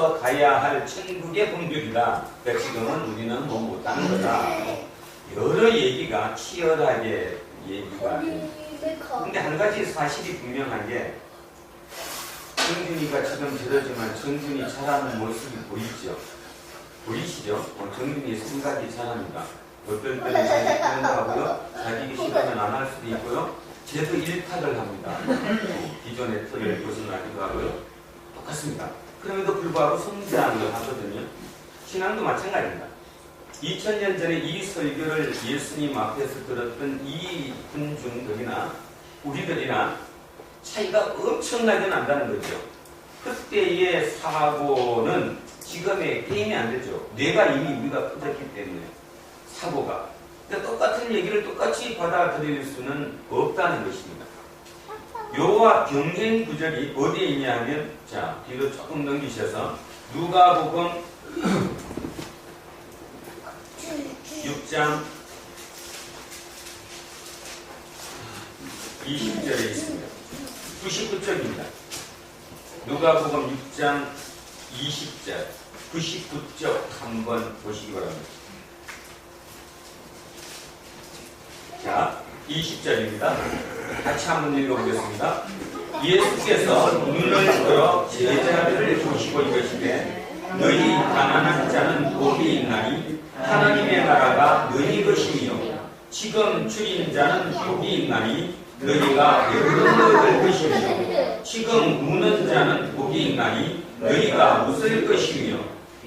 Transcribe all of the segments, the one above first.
거쳐서 가야 할 천국의 본격이다. 그러니까 지금은 우리는 뭐 못하는 거다. 여러 얘기가 치열하게 얘기가 돼요. 근데 한 가지 사실이 분명한 게 정준이가 지금 저러지만 정준이 잘하는 모습이 보이죠? 보이시죠? 정준이 생각이 잘합니다. 어떨 때는 자기 생각하고요. 자기 싫으면 안 할 수도 있고요. 쟤도 일탈을 합니다. 기존의 틀을 벗어나기도 하고요. 똑같습니다. 그럼에도 불구하고 성장을 하거든요. 신앙도 마찬가지입니다. 2000년 전에 이 설교를 예수님 앞에서 들었던 이 군중들이나 우리들이나 차이가 엄청나게 난다는 거죠. 그때의 사고는 지금의 게임이 안 되죠. 뇌가 이미 우리가 커졌기 때문에 사고가. 그러니까 똑같은 얘기를 똑같이 받아들일 수는 없다는 것입니다. 요와 병행 구절이 어디에 있냐면, 자, 뒤로 조금 넘기셔서 누가복음 6장 20절에 있습니다. 99쪽입니다. 누가복음 6장 20절 99쪽 한번 보시기 바랍니다. 자, 20절입니다. 같이 한번 읽어보겠습니다. 예수께서 눈을 들어 제자들을 보시고 이르시되 너희 가난한 자는 복이 있나니 하나님의 나라가 너희 것이며 지금 줄인 자는 복이 있나니 너희가 배부른 얻을 것이며 지금 우는 자는 복이 있나니 너희가 웃을 것이며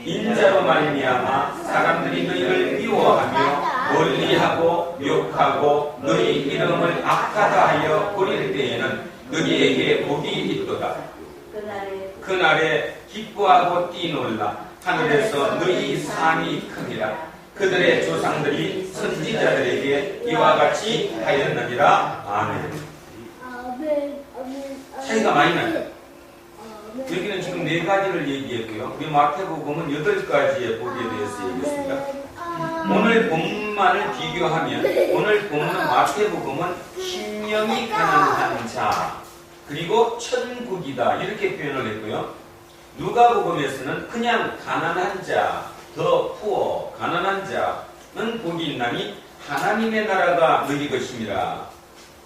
인자로 말미암아 사람들이 너희를 미워하며 멀리하고 욕하고 너희 이름을 악하다 하여 버릴 때에는 너희에게 복이 있도다. 그날에 기뻐하고 뛰놀라 하늘에서 너희 상이 크니라. 그들의 조상들이 선지자들에게 이와 같이 하였느니라. 아멘. 차이가 많이 나요. 여기는 지금 4가지를 얘기했고요. 우리 마태복음은 8가지의 복에 대해서 얘기했습니다. 오늘 본문만을 비교하면 오늘 본문은 마태복음은 심령이 가난한 자 그리고 천국이다 이렇게 표현을 했고요. 누가복음에서는 그냥 가난한 자, 더 푸어, 가난한 자는 복이 있나니 하나님의 나라가 너희 것입니다.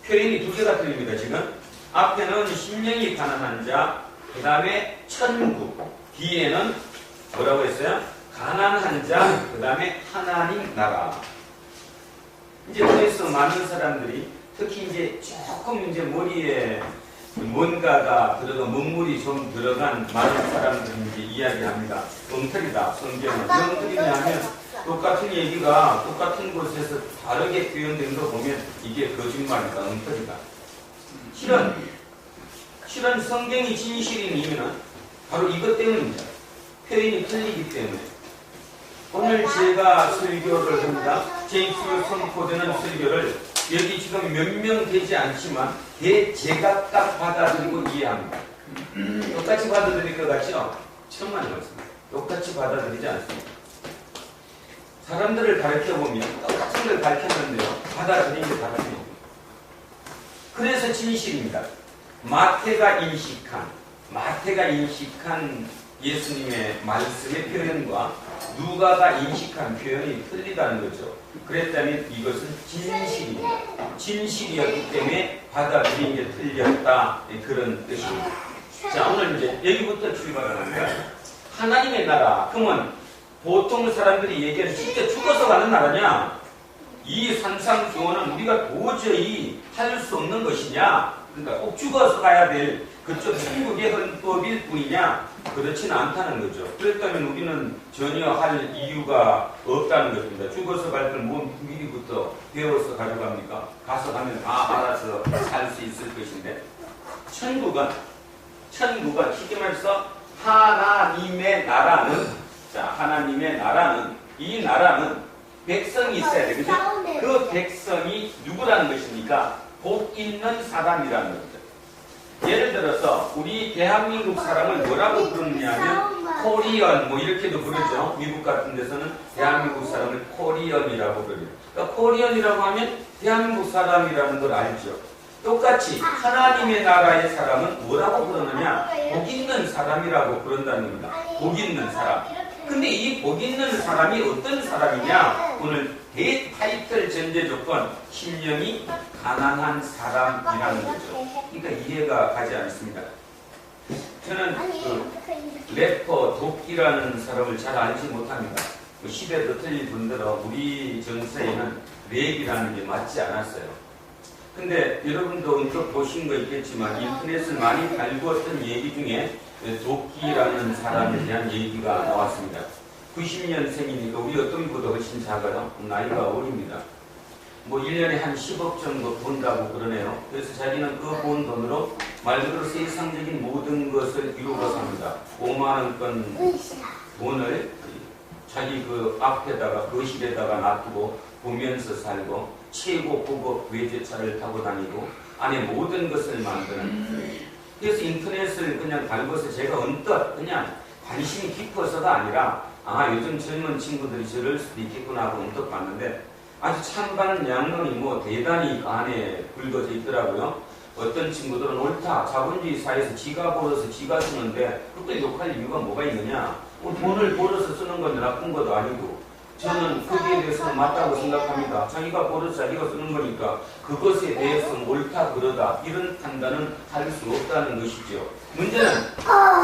표현이 2개가 틀립니다. 지금 앞에는 심령이 가난한 자, 그 다음에 천국, 뒤에는 뭐라고 했어요? 가난한 자, 그 다음에 하나님 나라. 이제 그래서 많은 사람들이 특히 이제 조금 이제 머리에 뭔가가 들어가 먹물이 좀 들어간 많은 사람들이 이제 이야기합니다. 엉터리다. 성경은 왜 엉터리냐면 똑같은 얘기가 똑같은 곳에서 다르게 표현된 거 보면 이게 거짓말이다. 엉터리다. 실은 성경이 진실인 이유는 바로 이것 때문입니다. 표현이 틀리기 때문에. 오늘 제가 설교를 합니다. 제임스 선포되는 설교를 여기 지금 몇 명 되지 않지만 대제각각 받아들이고 이해합니다. 똑같이 받아들일 것 같죠? 천만 원입니다. 똑같이 받아들이지 않습니다. 사람들을 가르쳐보면 똑같은 걸 가르쳤는데요. 받아들이는 게 다릅니다. 그래서 진실입니다. 마태가 인식한 예수님의 말씀의 표현과 누가가 인식한 표현이 틀리다는 거죠. 그랬다면 이것은 진실입니다. 진실이었기 때문에 받아들인 게 틀렸다. 그런 뜻입니다. 자, 오늘 이제 여기부터 출발합니다. 하나님의 나라. 그러면 보통 사람들이 얘기하는 진짜 죽어서 가는 나라냐? 이 산상수호는 우리가 도저히 할 수 없는 것이냐? 그러니까 꼭 죽어서 가야 될 그쪽 천국의 헌법일 뿐이냐? 그렇지는 않다는 거죠. 그랬다면 우리는 전혀 할 이유가 없다는 것입니다. 죽어서 갈 걸 뭐 미리부터 배워서 가져갑니까? 가서 가면 다 알아서 살 수 있을 것인데 천국은 쉽게 말해서 하나님의 나라는 하나님의 나라는 이 나라는 백성이 있어야 돼. 그죠? 그 백성이 누구라는 것입니까? 복 있는 사람이라는 거죠. 예를 들어서 우리 대한민국 사람을 뭐라고 부르느냐면 코리언 뭐 이렇게도 부르죠. 미국 같은 데서는 대한민국 사람을 코리언이라고 부르죠. 그러니까 코리언이라고 하면 대한민국 사람이라는 걸 알죠. 똑같이 하나님의 나라의 사람은 뭐라고 부르느냐? 복 있는 사람이라고 부른다는 겁니다. 복 있는 사람. 근데 이 복 있는 사람이 어떤 사람이냐? 오늘 대타이틀 전제 조건, 심령이 가난한 사람이라는 거죠. 그러니까 이해가 가지 않습니다. 저는 래퍼 도끼라는 사람을 잘 알지 못합니다. 시대도 틀린 분들은 우리 정서에는 랩이라는 게 맞지 않았어요. 근데 여러분도 언뜻 보신 거 있겠지만 인터넷을 많이 달구었던 얘기 중에 도끼라는 사람에 대한 얘기가 나왔습니다. 90년생이니까 우리 어떤 분보다 훨씬 작아요. 나이가 어립니다. 뭐 1년에 한 10억 정도 번다고 그러네요. 그래서 자기는 그 번 돈으로 말 그대로 세상적인 모든 것을 이루고 삽니다. 5만원권 돈을 자기 그 앞에다가 거실에다가 놔두고 보면서 살고 최고 고급 외제차를 타고 다니고 안에 모든 것을 만드는. 그래서 인터넷을 그냥 달고서 제가 언뜻 그냥 관심이 깊어서가 아니라 요즘 젊은 친구들이 저럴 수도 있겠구나 하고 언뜻 봤는데 아주 찬반 양론이 뭐 대단히 그 안에 굵어져 있더라고요. 어떤 친구들은 옳다. 자본주의 사회에서 지가 벌어서 지가 쓰는데 그걸 욕할 이유가 뭐가 있느냐. 돈을 벌어서 쓰는 건 나쁜 것도 아니고 저는 거기에 대해서는 맞다고 생각합니다. 자기가 벌어서 자기가 쓰는 거니까 그것에 대해서는 옳다 그러다 이런 판단은 할 수 없다는 것이죠. 문제는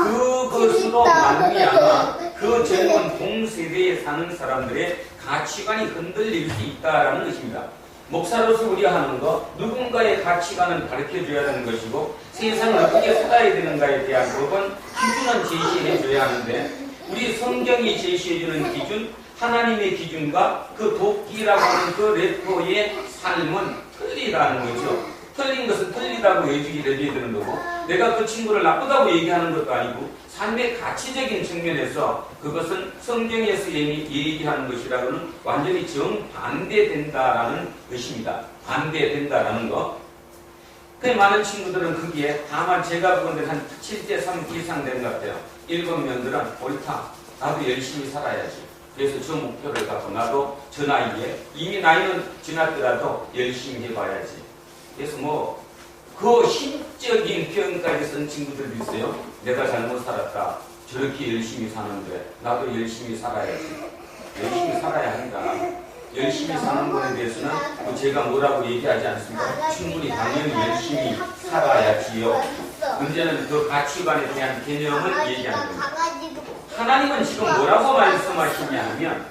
그것으로 말미암아 그 젊은 동세대에 사는 사람들의 가치관이 흔들릴 수 있다는 것입니다. 목사로서 우리가 하는 거 누군가의 가치관을 가르쳐줘야 되는 것이고 세상을 어떻게 살아야 되는가에 대한 법은 기준은 제시해줘야 하는데 우리 성경이 제시해주는 기준, 하나님의 기준과 그 도끼라고 하는 그 래퍼의 삶은 틀리다는 거죠. 틀린 것은 틀리다고 얘기해야 되는 거고 내가 그 친구를 나쁘다고 얘기하는 것도 아니고 삶의 가치적인 측면에서 그것은 성경에서 얘기하는 것이라고는 완전히 정반대된다라는 것입니다. 반대된다라는 거. 그 많은 친구들은 거기에 다만 제가 보건데 한 7대3 이상 된 것 같아요. 일곱 명들은 옳다. 나도 열심히 살아야지. 그래서 저 목표를 갖고 나도 저 나이에 이미 나이는 지났더라도 열심히 해봐야지. 그래서 뭐 그 심적인 표현까지 쓴 친구들도 있어요. 내가 잘못 살았다. 저렇게 열심히 사는데 나도 열심히 살아야지. 열심히 살아야 한다. 열심히 사는 것에 대해서는 뭐 제가 뭐라고 얘기하지 않습니다. 충분히 당연히 열심히 살아야지요. 문제는 그 가치관에 대한 개념을 얘기하는 겁니다. 하나님은 지금 뭐라고 말씀하시냐 하면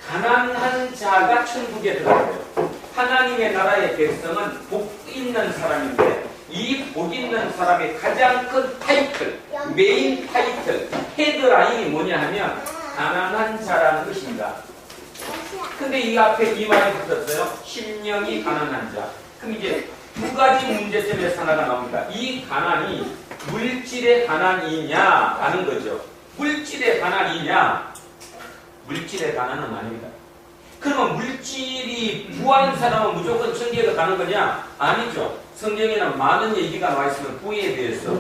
가난한 자가 천국에 들어가요. 하나님의 나라의 백성은 복 있는 사람인데 이 복 있는 사람의 가장 큰 타이틀, 메인 타이틀, 헤드라인이 뭐냐 하면 가난한 자라는 것입니다. 근데 이 앞에 이 말이 붙었어요. 심령이 가난한 자. 그럼 이제 두 가지 문제점에서 하나가 나옵니다. 이 가난이 물질의 가난이냐라는 거죠. 물질의 가난이냐? 물질의 가난은 아닙니다. 그러면 물질이 부한 사람은 무조건 천국에 가는 거냐? 아니죠. 성경에는 많은 얘기가 나와 있으면 부에 대해서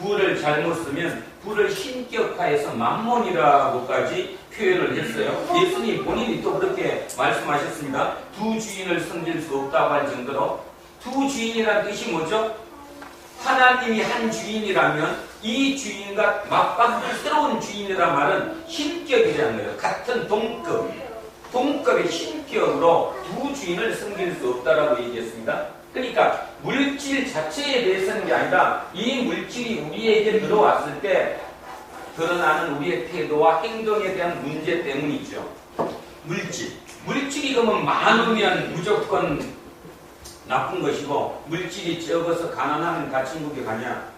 부를 잘못 쓰면 부를 신격화해서 만몬이라고까지 표현을 했어요. 예수님 본인이 또 그렇게 말씀하셨습니다. 두 주인을 섬길 수 없다고 할 정도로. 두 주인이라는 뜻이 뭐죠? 하나님이 한 주인이라면 이 주인과 맞바꿀 새로운 주인이란 말은 신격이라는 거예요. 같은 동급의 신격으로 두 주인을 섬길 수 없다라고 얘기했습니다. 그러니까 물질 자체에 대해서는 게 아니라 이 물질이 우리에게 들어왔을 때 드러나는 우리의 태도와 행동에 대한 문제 때문이죠. 물질이 그러면 많으면 무조건 나쁜 것이고 물질이 적어서 가난하면 다 천국에 가냐?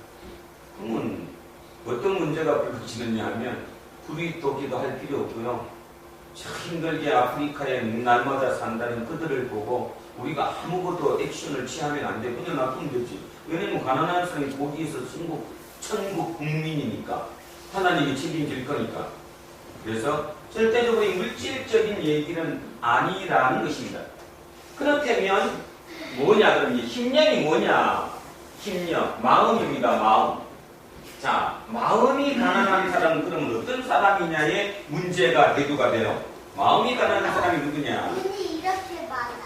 그러면 어떤 문제가 불거지느냐 하면 구리토기도 할 필요 없고요. 참 힘들게 아프리카에 날마다 산다는 그들을 보고 우리가 아무것도 액션을 취하면 안 돼. 그냥 나쁘면 되지. 왜냐면 가난한 사람이 거기에서 천국 국민이니까 하나님이 책임질 거니까. 그래서 절대적으로 이 물질적인 얘기는 아니라는 것입니다. 그렇다면 뭐냐 그럼 이 심령이 뭐냐? 심령, 마음입니다. 마음. 자, 마음이 가난한 사람은 그러면 어떤 사람이냐에 문제가 대두가 돼요. 마음이 가난한 사람이 누구냐?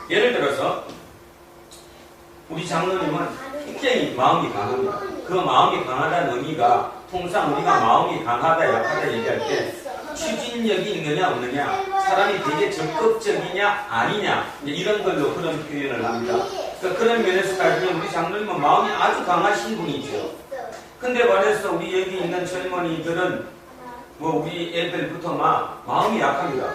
예를 들어서 우리 장로님은 굉장히 마음이 강합니다. 그 마음이 강하다는 의미가 통상 우리가 마음이 강하다 약하다 얘기할 때 추진력이 있느냐 없느냐, 사람이 되게 적극적이냐 아니냐, 이제 이런 걸로 그런 표현을 합니다. 그러니까 그런 면에서 따지면 우리 장로님은 마음이 아주 강하신 분이죠. 근데 반해서 우리 여기 있는 젊은이들은 뭐 우리 애들부터 마음이 약합니다.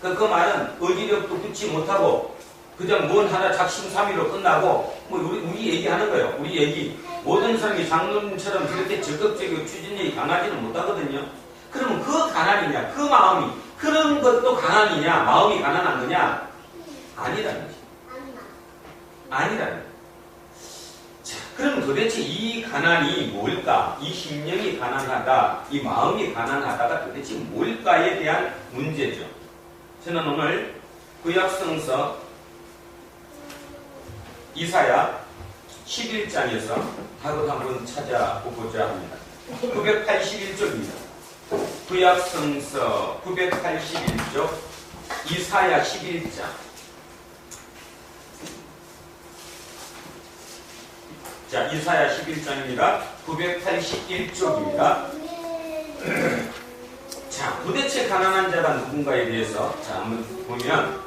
그 말은 의지력도 굳지 못하고 그냥 뭔 하나 작심삼일로 끝나고 뭐 우리 얘기하는 거예요. 우리 얘기. 모든 사람이 장로님처럼 저렇게 적극적이고 추진력이 강하지는 못하거든요. 그러면 그 가난이냐, 그 마음이 그런 것도 가난이냐, 마음이 가난한 거냐? 아니라는 거죠. 아니라는 거죠. 자, 그럼 도대체 이 가난이 뭘까? 이 심령이 가난하다, 이 마음이 가난하다가 도대체 뭘까에 대한 문제죠. 저는 오늘 구약성서 이사야 11장에서 바로 한번 찾아보고자 합니다. 981쪽입니다. 구약성서 981쪽 이사야 11장. 자, 이사야 11장입니다. 981쪽입니다. 자, 도대체 가난한 자가 누군가에 대해서 자, 한번 보면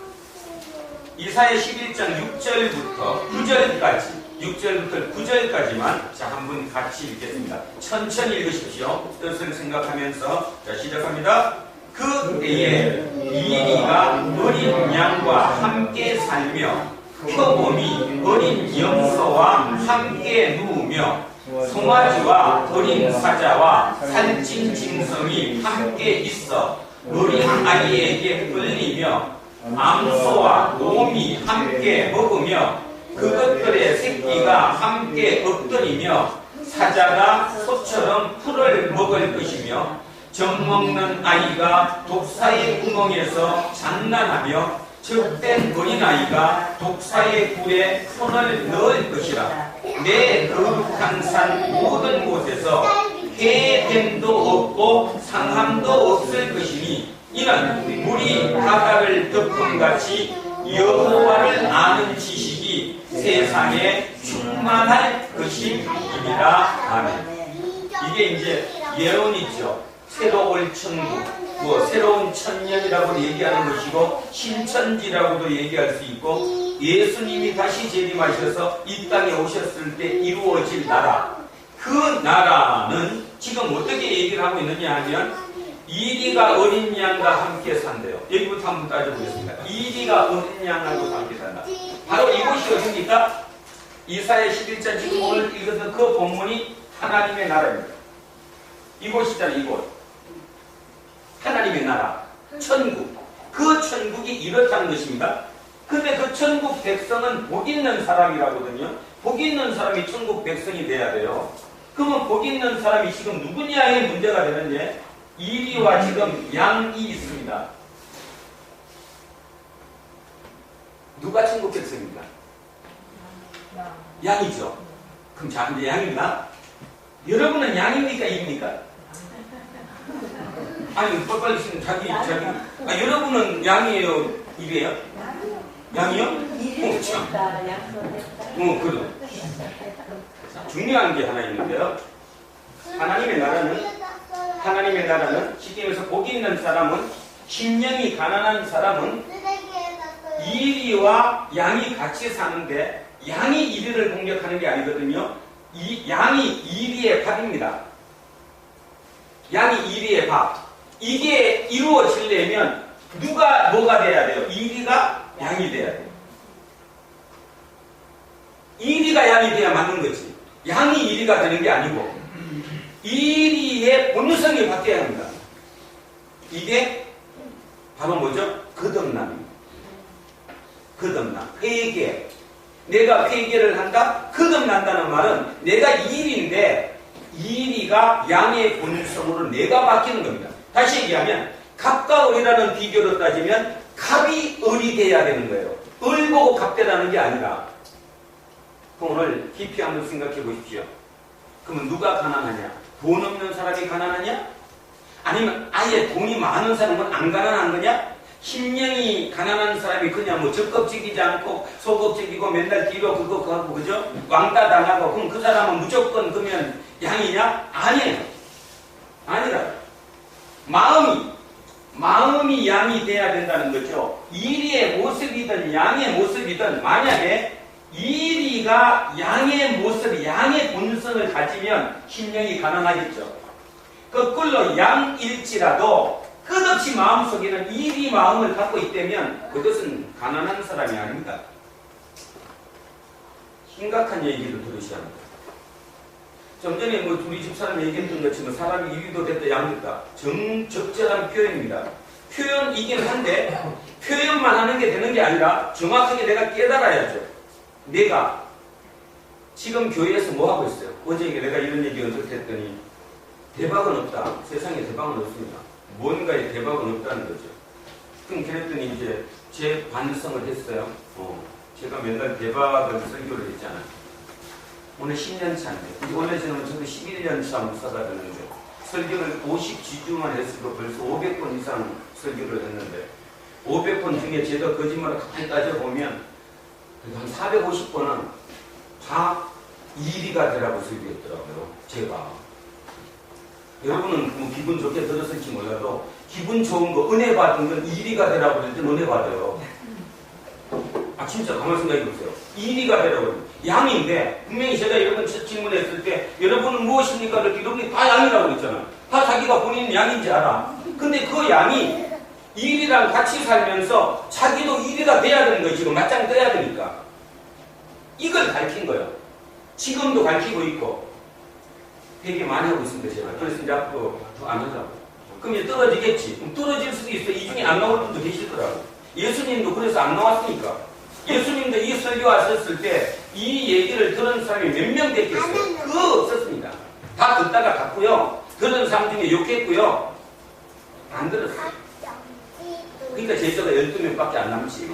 이사야 11장 6절부터 9절까지 6절부터 9절까지만 자, 한번 같이 읽겠습니다. 천천히 읽으십시오. 뜻을 생각하면서 자, 시작합니다. 그 때에 이리가 어린 양과 함께 살며 표범이 어린 염소와 함께 누우며 송아지와 어린 사자와 살찐 짐승이 함께 있어 어린 아이에게 끌리며 암소와 곰이 함께 먹으며 그것들의 새끼가 함께 엎드리며 사자가 소처럼 풀을 먹을 것이며 젖먹는 아이가 독사의 구멍에서 장난하며 적된 어린아이가 독사의 굴에 손을 넣을 것이라. 내 거룩한 산 모든 곳에서 해됨도 없고 상함도 없을 것이니 이는 물이 바다를 덮음같이 여호와를 아는 지식이 세상에 충만할 것임이니라. 아멘. 이게 이제 예언이죠. 새로 올 천국, 뭐 새로운 천년이라고 얘기하는 것이고 신천지라고도 얘기할 수 있고 예수님이 다시 재림하셔서 이 땅에 오셨을 때 이루어질 나라. 그 나라는 지금 어떻게 얘기를 하고 있느냐 하면 이리가 어린 양과 함께 산대요. 여기부터 한번 따져보겠습니다. 이리가 어린 양하고 함께 산다. 바로 이곳이 어디입니까? 이사야 11장 지금 오늘 읽었던 그 본문이 하나님의 나라입니다. 이곳이잖아요. 이곳. 하나님의 나라, 천국. 그 천국이 이렇다는 것입니다. 근데 그 천국 백성은 복 있는 사람이라거든요. 복 있는 사람이 천국 백성이 돼야 돼요. 그러면 복 있는 사람이 지금 누구냐의 문제가 되는데 이리와 지금 양이 있습니다. 누가 천국 백성입니까? 양이죠. 그럼 자, 이제 양입니다. 여러분은 양입니까? 이입니까? 아니, 빨리 자기. 여러분은 양이에요? 이래요? 양이요? 그래. 중요한 게 하나 있는데요. 하나님의 나라는 쉽게 말해서 복 있는 사람은, 심령이 가난한 사람은 이리와 양이 같이 사는데 양이 이리를 공격하는 게 아니거든요. 이 양이 이리의 밥입니다. 양이 이리의 밥. 이게 이루어지려면 누가 뭐가 돼야 돼요? 이리가 양이 돼야 돼요. 이리가 양이 돼야 맞는 거지. 양이 이리가 되는 게 아니고 이리의 본성이 바뀌어야 합니다. 이게 바로 뭐죠? 거듭남입니다. 거듭남. 회개. 내가 회개를 한다? 거듭난다는 말은 내가 일인데 이리가 양의 본성으로 내가 바뀌는 겁니다. 다시 얘기하면 갑과 을이라는 비교로 따지면 갑이 을이 돼야 되는 거예요. 을 보고 갑 되라는 게 아니라. 그럼 오늘 깊이 한번 생각해 보십시오. 그러면 누가 가난하냐? 돈 없는 사람이 가난하냐? 아니면 아예 돈이 많은 사람은 안 가난한 거냐? 심령이 가난한 사람이 그냥 뭐 적극적이지 않고 소극적이고 맨날 뒤로 그거 하고 그죠? 왕따 당하고 그럼 그 사람은 무조건 그러면 양이냐? 아니에요. 아니라 마음이 양이 돼야 된다는 거죠. 이리의 모습이든 양의 모습이든 만약에 이리가 양의 모습, 양의 본성을 가지면 심령이 가난하겠죠. 거꾸로 양일지라도 끝없이 마음속에는 이리 마음을 갖고 있다면 그것은 가난한 사람이 아닙니다. 심각한 얘기를 들으셔야 합니다. 좀 전에 뭐 우리 집사람이 얘기했던 것처럼 사람이 이리도 됐다 양됐다 적절한 표현입니다. 표현이긴 한데 표현만 하는 게 되는 게 아니라 정확하게 내가 깨달아야죠. 내가 지금 교회에서 뭐 하고 있어요? 어제 내가 이런 얘기 언뜻 했더니 대박은 없다. 세상에 대박은 없습니다. 뭔가에 대박은 없다는 거죠. 그럼 그랬더니 이제 제 반성을 했어요. 제가 맨날 대박을 설교를 했잖아요. 오늘 10년 차인데 원래 저는 11년 차 목사가 되는데 설교를 50지주만 했어도 벌써 500번 이상 설교를 했는데 500번 중에 제가 거짓말을 가만히 따져보면 한 450번은 다 이리가 되라고 설교했더라고요. 제가. 여러분은 뭐 기분 좋게 들었을지 몰라도 기분 좋은 거 은혜 받은 건 이리가 되라고 그럴 때 은혜 받아요. 아 진짜 가만히 생각해 보세요. 이리가 되라고 양인데 분명히 제가 여러분 질문했을 때 여러분은 무엇입니까? 그랬더니 여러분이 다 양이라고 그랬잖아요. 다 자기가 본인 양인지 알아. 근데 그 양이 일이랑 같이 살면서 자기도 일이가 돼야 되는 거예요. 지금 맞짱 떠야 되니까. 이걸 가르친 거예요. 지금도 가르치고 있고 되게 많이 하고 있습니다. 제가. 그래서 이제 앞으로 안 하자고. 그럼 이제 떨어지겠지. 그럼 떨어질 수도 있어요. 이 중에 안 나올 분도 계시더라고요. 예수님도 그래서 안 나왔으니까. 예수님도 이 설교 왔었을 때 이 얘기를 들은 사람이 몇 명 됐겠어요? 그거 없었습니다. 다 듣다가 갔고요. 들은 사람 중에 욕했고요. 안 들었어요. 그러니까 제자가 12명밖에 안 남지.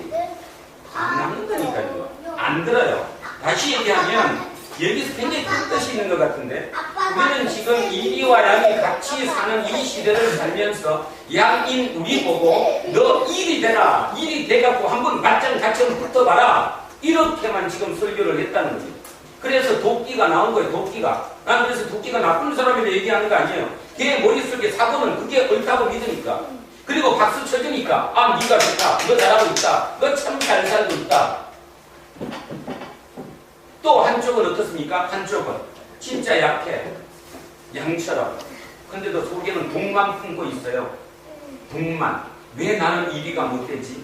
안 남는다니까요. 안 들어요. 다시 얘기하면 여기서 굉장히 큰 뜻이 있는 것 같은데 우리는 지금 이리와 양이 같이 사는 이 시대를 살면서 양인 우리 보고 너 일이 되라. 일이 돼갖고 한번 맞짱 같이 붙어봐라. 이렇게만 지금 설교를 했다는 거죠. 그래서 도끼가 나온 거예요. 도끼가. 난 그래서 도끼가 나쁜 사람이라 얘기하는 거 아니에요. 걔 머릿속에 사고는 그게 옳다고 믿으니까. 그리고 박수 쳐주니까 아 네가 좋다. 너 잘하고 있다. 너 참 잘 살고 있다. 또 한쪽은 어떻습니까? 한쪽은 진짜 약해. 양처럼. 근데도 속에는 독만 품고 있어요. 독만. 왜 나는 이리가 못되지?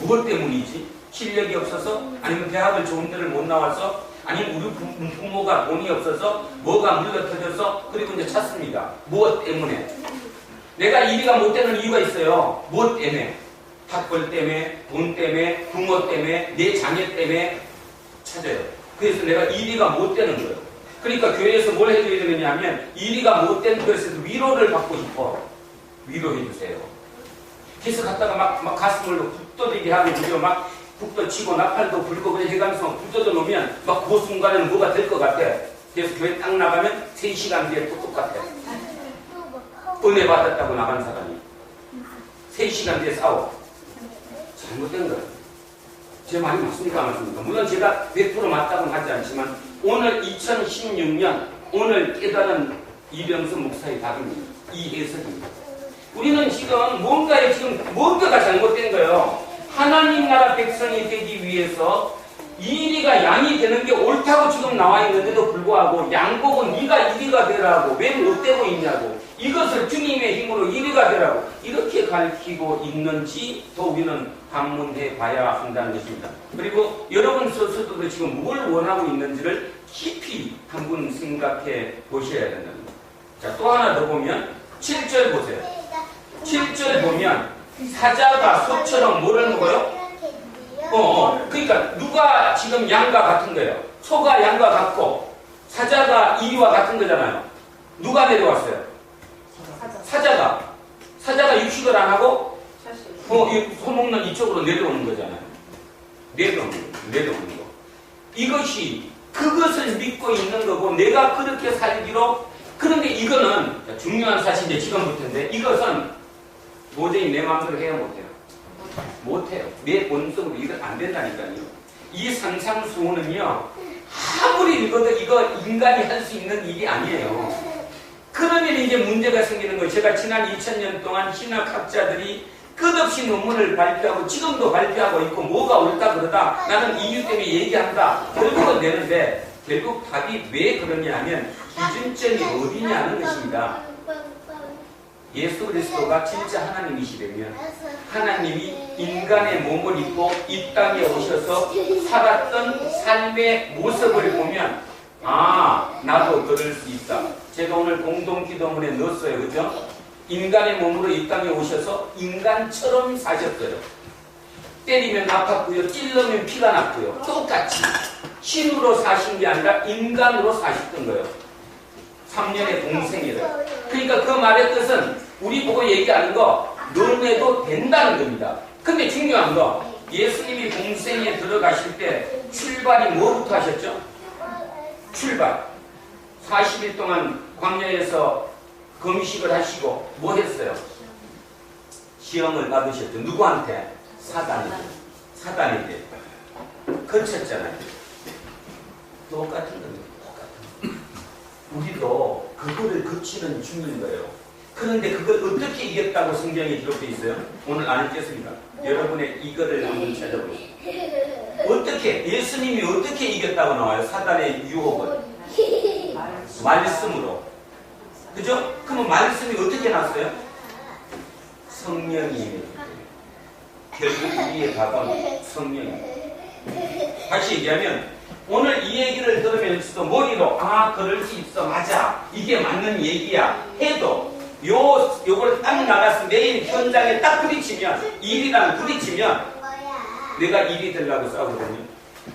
무엇 때문이지? 실력이 없어서? 아니면 대학을 좋은 데를 못 나와서? 아니면 우리 부모가 돈이 없어서? 뭐가 물러터져서? 그리고 이제 찾습니다. 무엇 때문에? 내가 이리가 못되는 이유가 있어요. 무엇 때문에? 학벌 때문에, 돈 때문에, 부모 때문에, 내 자녀 때문에 찾아요. 그래서 내가 이리가 못되는 거예요. 그러니까 교회에서 뭘 해줘야 되느냐 하면 이리가 못된 것에서 위로를 받고 싶어. 위로해 주세요. 그래서 갔다가 막 가슴을 북돋이게 하고 그죠? 막 북도 치고 나팔도 불고 그냥 해가면서 북돋아 놓으면 막 그 순간에는 뭐가 될 것 같아. 그래서 교회 딱 나가면 3시간 뒤에 또 똑같아. 은혜 받았다고 나간 사람이 3시간 뒤에 싸워. 잘못된 거예요. 제 말이 맞습니까? 안 맞습니까? 물론 제가 100% 맞다고는 하지 않지만 오늘 2016년 오늘 깨달은 이병수 목사의 답입니다. 이 해석입니다. 우리는 지금 뭔가가 잘못된 거예요. 하나님 나라 백성이 되기 위해서 이리가 양이 되는 게 옳다고 지금 나와 있는데도 불구하고 양복은 네가 이리가 되라고 왜 못 되고 있냐고 이것을 주님의 힘으로 이리가 되라고 이렇게 가르치고 있는지 더 우리는 반문해 봐야 한다는 것입니다. 그리고 여러분 스스로도 지금 뭘 원하고 있는지를 깊이 한번 생각해 보셔야 된다는 겁니다. 자, 또 하나 더 보면 7절 보세요. 7절 보면 사자가 소처럼 뭐를 먹어요? 그러니까 누가 지금 양과 같은 거예요? 소가 양과 같고 사자가 이리와 같은 거잖아요. 누가 내려왔어요? 사자가 육식을 안 하고 소 먹는 이쪽으로 내려오는 거잖아요. 내려오는 거. 이것이 그것을 믿고 있는 거고 내가 그렇게 살기로. 그런데 이거는 중요한 사실인데 지금부터인데 이것은 도저히 내 마음대로 해야 못해요. 못해요. 내 본성으로 이건 안 된다니까요. 이 상상수호는요, 아무리 읽어도 이거 인간이 할 수 있는 일이 아니에요. 그러면 이제 문제가 생기는 거예요. 제가 지난 2000년 동안 신학학자들이 끝없이 논문을 발표하고 지금도 발표하고 있고 뭐가 옳다 그러다 나는 이유 때문에 얘기한다. 결국은 되는데 결국 답이 왜 그러냐 하면 기준점이 어디냐는 것입니다. 예수 그리스도가 진짜 하나님이시라면 하나님이 인간의 몸을 입고 이 땅에 오셔서 살았던 삶의 모습을 보면 아, 나도 그럴 수 있다. 제가 오늘 공동기도문에 넣었어요. 그죠? 인간의 몸으로 이 땅에 오셔서 인간처럼 사셨어요. 때리면 아팠고요. 찔러면 피가 났고요. 똑같이 신으로 사신 게 아니라 인간으로 사셨던 거예요. 3년의 동생이래요. 그러니까 그 말의 뜻은 우리 보고 얘기하는 거 너네도 된다는 겁니다. 근데 중요한 거 예수님이 공생에 들어가실 때 출발이 뭐부터 하셨죠? 출발. 40일 동안 광야에서 금식을 하시고 뭐 했어요? 시험을 받으셨죠. 누구한테? 사단에게. 사단에게. 거쳤잖아요. 똑같은 겁니다. 똑같은. 우리도 그거를 거치는 중인 거예요. 그런데 그걸 어떻게 이겼다고 성경에 기록되어 있어요? 오늘 안 읽겠습니다. 여러분의 이거를 한번 찾아보세요. 어떻게, 예수님이 어떻게 이겼다고 나와요? 사단의 유혹을. 말씀으로. 그죠? 그러면 말씀이 어떻게 났어요? 성령이. 결국 우리의 답은 성령입니다. 다시 얘기하면 오늘 이 얘기를 들으면서도 머리로 아 그럴 수 있어 맞아 이게 맞는 얘기야 해도 요걸 딱 나가서 내일 현장에 딱 부딪히면 일이랑 부딪히면 내가 일이 되려고 싸우거든요.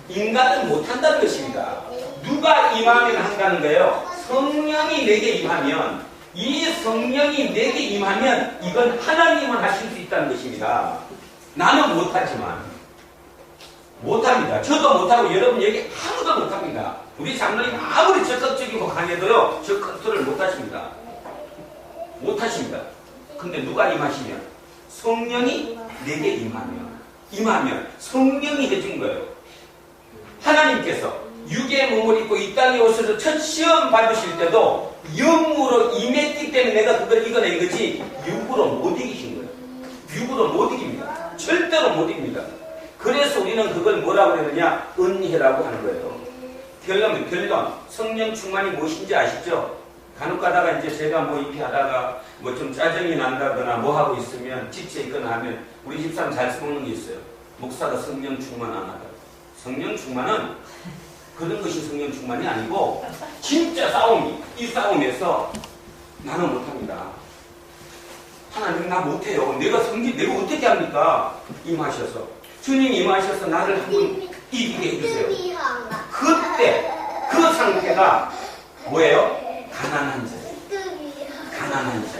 인간은 못한다는 것입니다. 누가 임하면 한다는 거예요? 성령이 내게 임하면 이 성령이 내게 임하면 이건 하나님은 하실 수 있다는 것입니다. 나는 못하지만 못합니다. 저도 못하고 여러분 얘기 아무도 못합니다. 우리 장로님 아무리 적극적이고 강해도요 저 컨트롤 못하십니다. 못하십니다. 근데 누가 임하시면 성령이 내게 임하면 성령이 해준 거예요. 하나님께서 육의 몸을 입고 이 땅에 오셔서 첫 시험 받으실 때도 영으로 임했기 때문에 내가 그걸 이겨낸 거지 육으로 못 이기신 거예요. 육으로 못 이깁니다. 절대로 못 이깁니다. 그래서 우리는 그걸 뭐라고 그러느냐? 은혜라고 하는 거예요. 결론 성령 충만이 무엇인지 아시죠? 간혹 가다가 이제 제가 뭐 이렇게 하다가 뭐 좀 짜증이 난다거나 뭐 하고 있으면 지쳐 있거나 하면 우리 집사람 잘 써먹는 게 있어요. 목사가 성령 충만 안 하다. 성령 충만은 그런 것이 성령 충만이 아니고 진짜 싸움이 이 싸움에서 나는 못합니다. 하나님 나 못해요. 내가 어떻게 합니까? 임하셔서 주님 임하셔서 나를 한번 이기게 해주세요. 그때 그 상태가 뭐예요? 가난한 자. 가난한 자.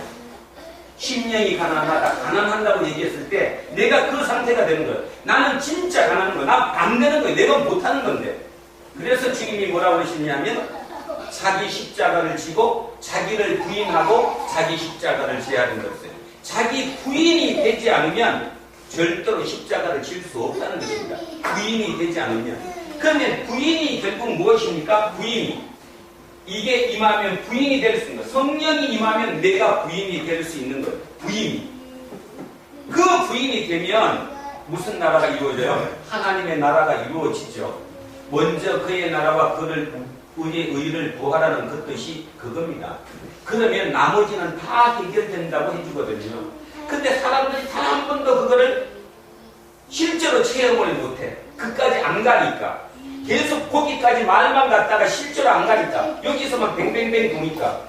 심령이 가난한다고 얘기했을 때 내가 그 상태가 되는 거예요. 나는 진짜 가난한 거예요. 나 안 되는 거예요. 내가 못하는 건데. 그래서 주님이 뭐라고 그러시냐면 자기 십자가를 지고 자기를 부인하고 자기 십자가를 져야 된다고 했어요. 자기 부인이 되지 않으면 절대로 십자가를 질 수 없다는 것입니다. 부인이 되지 않으면. 그러면 부인이 결국 무엇입니까? 부인이. 이게 임하면 부인이 될 수 있는 거예요. 성령이 임하면 내가 부인이 될 수 있는 거예요. 부인이. 그 부인이 되면 무슨 나라가 이루어져요? 하나님의 나라가 이루어지죠. 먼저 그의 나라와 그의 의를 구하라는 그 뜻이 그겁니다. 그러면 나머지는 다 해결된다고 해주거든요. 근데 사람들이 단 한 번도 그거를 실제로 체험을 못해. 그까지 안 가니까. 계속 거기까지 말만 갖다가 실제로 안 가니까. 여기서만 뱅뱅뱅 도니까.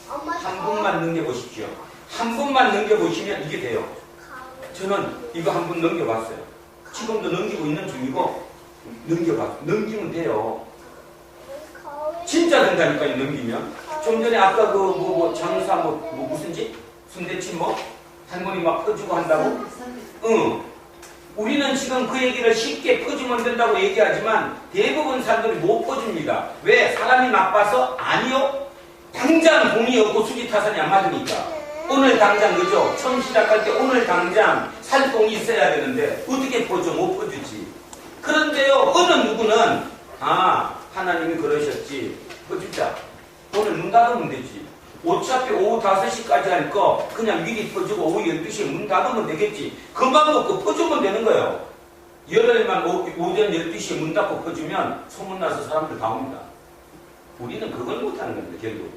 한 번만 넘겨보십시오. 한 번만 넘겨보시면 이게 돼요. 저는 이거 한 번 넘겨봤어요. 지금도 넘기고 있는 중이고 넘기면 돼요. 진짜 된다니까요. 넘기면. 좀 전에 아까 그 장사 무슨 집? 순대집 할머니 막 퍼주고 한다고? 응. 우리는 지금 그 얘기를 쉽게 퍼주면 된다고 얘기하지만 대부분 사람들이 못 퍼줍니다. 왜? 사람이 나빠서? 아니요. 당장 돈이 없고 수지 타산이 안 맞으니까. 오늘 당장 그죠? 처음 시작할 때 오늘 당장 살동이 있어야 되는데 어떻게 퍼줘? 못 퍼주지. 그런데요, 어느 누구는 하나님이 그러셨지. 퍼주자. 오늘 문 닫으면 되지. 어차피 오후 5시까지 할 거 그냥 미리 퍼주고 오후 12시에 문 닫으면 되겠지. 금방 먹고 퍼주면 되는 거예요. 열흘만 오전 12시에 문 닫고 퍼주면 소문나서 사람들 다 옵니다. 우리는 그걸 못하는 겁니다. 결국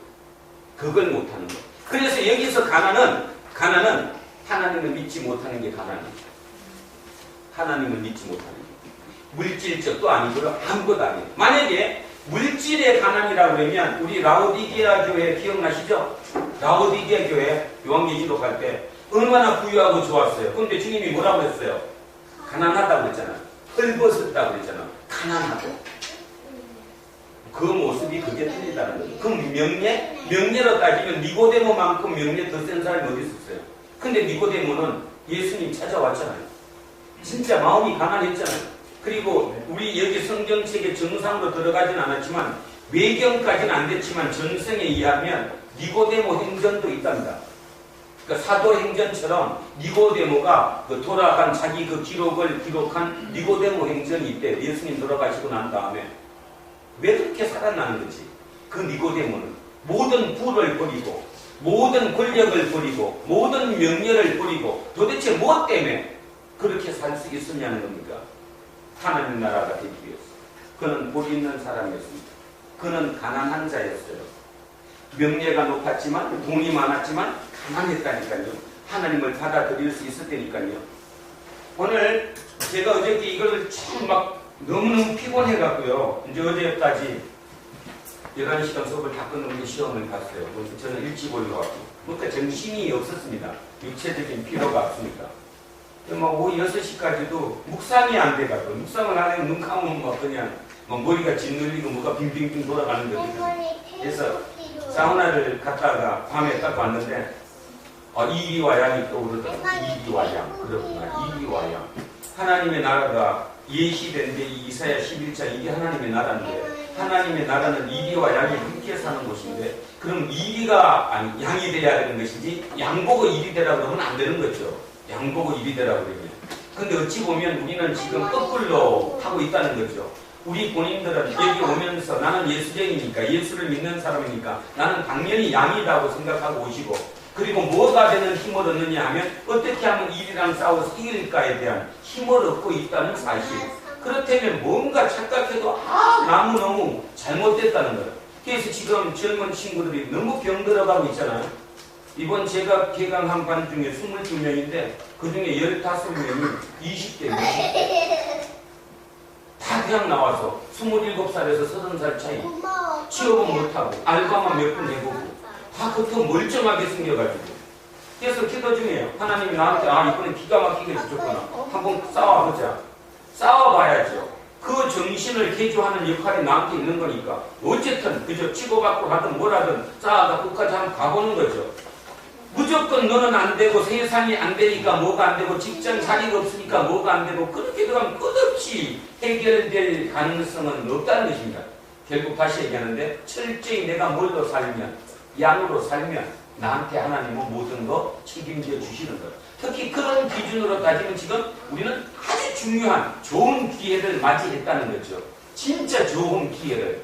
그걸 못하는 거. 그래서 여기서 가난은 하나님을 믿지 못하는 게 가난이죠. 하나님을 믿지 못하는 게 물질적도 아니고요, 아무것도 아니에요. 만약에 물질의 가난이라고 그러면 우리 라오디게아 교회 기억나시죠? 라오디게아 교회 요한계시록 할 때 얼마나 부유하고 좋았어요. 그런데 주님이 뭐라고 했어요? 가난하다고 그랬잖아요. 헐벗었다고 그랬잖아요. 가난하고. 그 모습이 그게 틀리다는 거예요. 그럼 명예로 따지면 니고데모만큼 명예 더 센 사람이 어디 있었어요? 근데 니고데모는 예수님 찾아왔잖아요. 진짜 마음이 가난했잖아요. 그리고 우리 여기 성경책의 정상으로 들어가진 않았지만 외경까지는 안 됐지만 전성에 의하면 니고데모 행전도 있답니다. 그러니까 사도행전처럼 니고데모가 돌아간 자기 그 기록을 기록한 니고데모 행전이 있대. 예수님 돌아가시고 난 다음에 왜 그렇게 살아나는 거지? 그 니고데모는 모든 부를 버리고 모든 권력을 버리고 모든 명예를 버리고 도대체 무엇 때문에 그렇게 살 수 있었냐는 겁니까? 하나님 나라가 되기 위해서. 그는 복 있는 사람이었습니다. 그는 가난한 자였어요. 명예가 높았지만 돈이 많았지만 가난했다니까요. 하나님을 받아들일 수 있었다니까요. 오늘 제가 어저께 이걸 참 막 너무너무 피곤해갖고요. 이제 어제까지 11시간 수업을 다 끝내고 시험을 봤어요. 저는 일찍 올라왔고. 그러니까 정신이 없었습니다. 육체적인 피로가 없으니까. 오후 6시까지도 묵상이 안 돼가지고, 묵상을 안 하면 눈 감으면 막 그냥 머리가 짓눌리고 뭐가 빙빙빙 돌아가는 거죠. 그래서 사우나를 갔다가 밤에 딱 왔는데, 이리와 양이 떠오르더라고요. 이리와 양. 그렇구나. 이리와 양. 하나님의 나라가 예시된데 이사야 11장 이게 하나님의 나라인데 하나님의 나라는 이리와 양이 함께 사는 곳인데 그럼 이리가 아니 양이 돼야 되는 것이지 양 보고 이리 되라고 하면 안 되는 거죠. 양 보고 이리 되라고 그러면. 근데 어찌 보면 우리는 지금 거꾸로 하고 있다는 거죠. 우리 본인들은 여기 오면서 나는 예수쟁이니까 예수를 믿는 사람이니까 나는 당연히 양이라고 생각하고 오시고 그리고 뭐가 되는 힘을 얻느냐 하면 어떻게 하면 일이랑 싸워서 이길까에 대한 힘을 얻고 있다는 사실. 그렇다면 뭔가 착각해도 너무너무 잘못됐다는 거예요. 그래서 지금 젊은 친구들이 너무 병들어가고 있잖아요. 이번 제가 개강한 반 중에 22명인데 그 중에 15명이 20대, 60대 다 그냥 나와서 27살에서 30살 차이 취업은 못하고 알바만 몇 번 해보고 다 그렇게 멀쩡하게 생겨가지고 그래서 기도 중에요. 하나님이 나한테 이번엔 기가 막히게 주셨구나. 한번 싸워보자. 싸워봐야죠. 그 정신을 개조하는 역할이 나한테 있는 거니까 어쨌든 그저 치고받고 하든 뭐라든 싸워가 끝까지 한번 가보는 거죠. 무조건 너는 안 되고 세상이 안 되니까 뭐가 안 되고 직장 자리가 없으니까 뭐가 안 되고 그렇게 들어가면 끝없이 해결될 가능성은 없다는 것입니다. 결국 다시 얘기하는데 철저히 내가 뭘로 살면 양으로 살면 나한테 하나님은 모든 거 책임져 주시는 거예요. 특히 그런 기준으로 따지면 지금 우리는 아주 중요한 좋은 기회를 맞이했다는 거죠. 진짜 좋은 기회를.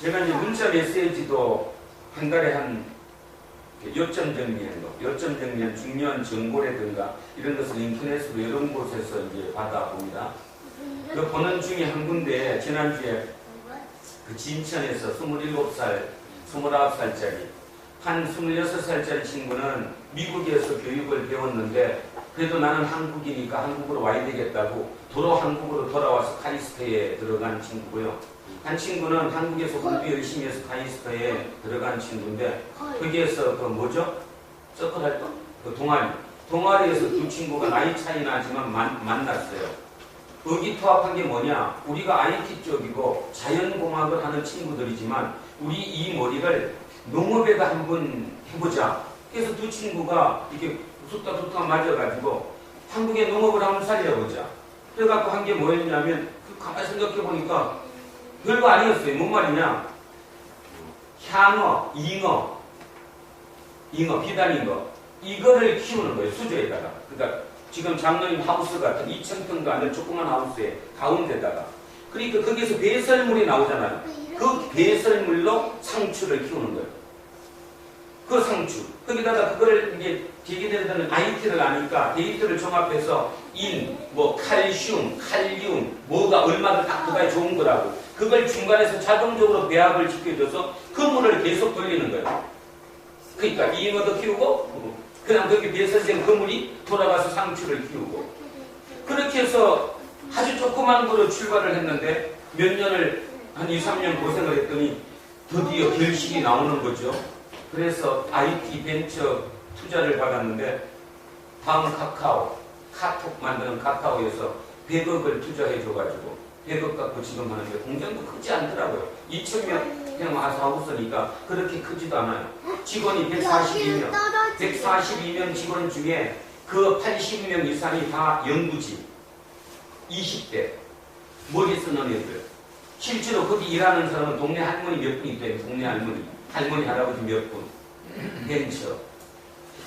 제가 이제 문자 메시지도 한 달에 한 요점 정리하는 거, 요점 정리한 중요한 정보라든가 이런 것을 인터넷으로 여러 곳에서 이제 받아봅니다. 그 보는 중에 한 군데 지난주에 그 진천에서 27살 29살짜리 한 26살짜리 친구는 미국에서 교육을 배웠는데 그래도 나는 한국이니까 한국으로 와야 되겠다고 도로 한국으로 돌아와서 카이스트에 들어간 친구고요. 한 친구는 한국에서 공부 열심히 해서 카이스트에 들어간 친구인데 거기에서 그 뭐죠? 서클 활동? 그 동아리에서 두 친구가 나이 차이 나지만 만났어요. 의기투합한 게 뭐냐? 우리가 IT 쪽이고 자연공학을 하는 친구들이지만 우리 이 머리를 농업에다 한번 해보자. 그래서 두 친구가 이렇게 툭탁툭탁 맞아가지고 한국의 농업을 한번 살려보자. 그래갖고 한 게 뭐였냐면 가만히 생각해보니까 별거 아니었어요. 뭔 말이냐? 향어, 잉어 잉어, 비단잉어 이거를 키우는 거예요. 수조에다가. 그러니까 지금 장로님 하우스 같은 2,000평도 안 될 조그만 하우스에 가운데다가. 그러니까 거기서 배설물이 나오잖아요. 그 배설물로 상추를 키우는 거예요. 그 상추. 거기다가 그거를 이제 대기들은 IT를 아니까 데이터를 종합해서 칼슘, 칼륨, 뭐가 얼마나 딱 그거에 좋은 거라고. 그걸 중간에서 자동적으로 배합을 시켜줘서 그 물을 계속 돌리는 거예요. 그러니까 잉어도 키우고, 그냥 거기 배설된 그 물이 돌아가서 상추를 키우고. 그렇게 해서 아주 조그만 거로 출발을 했는데 몇 년을, 한 2, 3년 고생을 했더니 드디어 결실이 나오는 거죠. 그래서 IT 벤처 투자를 받았는데 다음 카카오, 카톡 만드는 카카오에서 100억을 투자해 줘가지고 100억 갖고 지금 하는데 공장도 크지 않더라고요. 2,000명 그냥 하우스니까 그렇게 크지도 않아요. 직원이 142명, 142명 직원 중에 그 80명 이상이 다 연구직, 20대, 머리 쓰는 애들. 실제로 거기 일하는 사람은 동네 할머니 몇 분 있대요. 동네 할머니, 할아버지 몇 분. 벤처.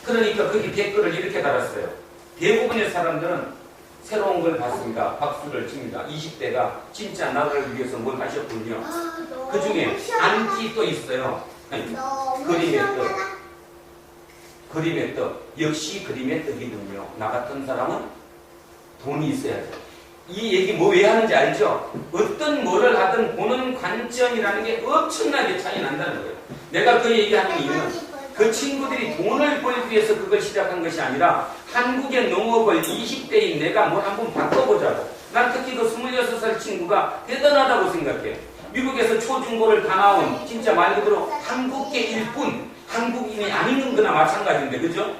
그러니까 거기 댓글을 이렇게 달았어요. 대부분의 사람들은 새로운 걸 봤습니다. 박수를 칩니다. 20대가 진짜 나라를 위해서 뭘 하셨군요. 그 중에 안티 또 있어요. 그림의 떡. 역시 그림의 떡이군요. 나 같은 사람은 돈이 있어야죠. 이 얘기 뭐 왜 하는지 알죠? 어떤 뭐를 하든 보는 관점이라는 게 엄청나게 차이 난다는 거예요. 내가 그 얘기하는 이유는 그 친구들이 돈을 벌기 위해서 그걸 시작한 것이 아니라 한국의 농업을 20대인 내가 뭘 한번 바꿔보자고. 난 특히 그 26살 친구가 대단하다고 생각해. 미국에서 초중고를 다 나온 진짜 말 그대로 한국계 일뿐 한국인이 아닌 거나 마찬가지인데 그죠?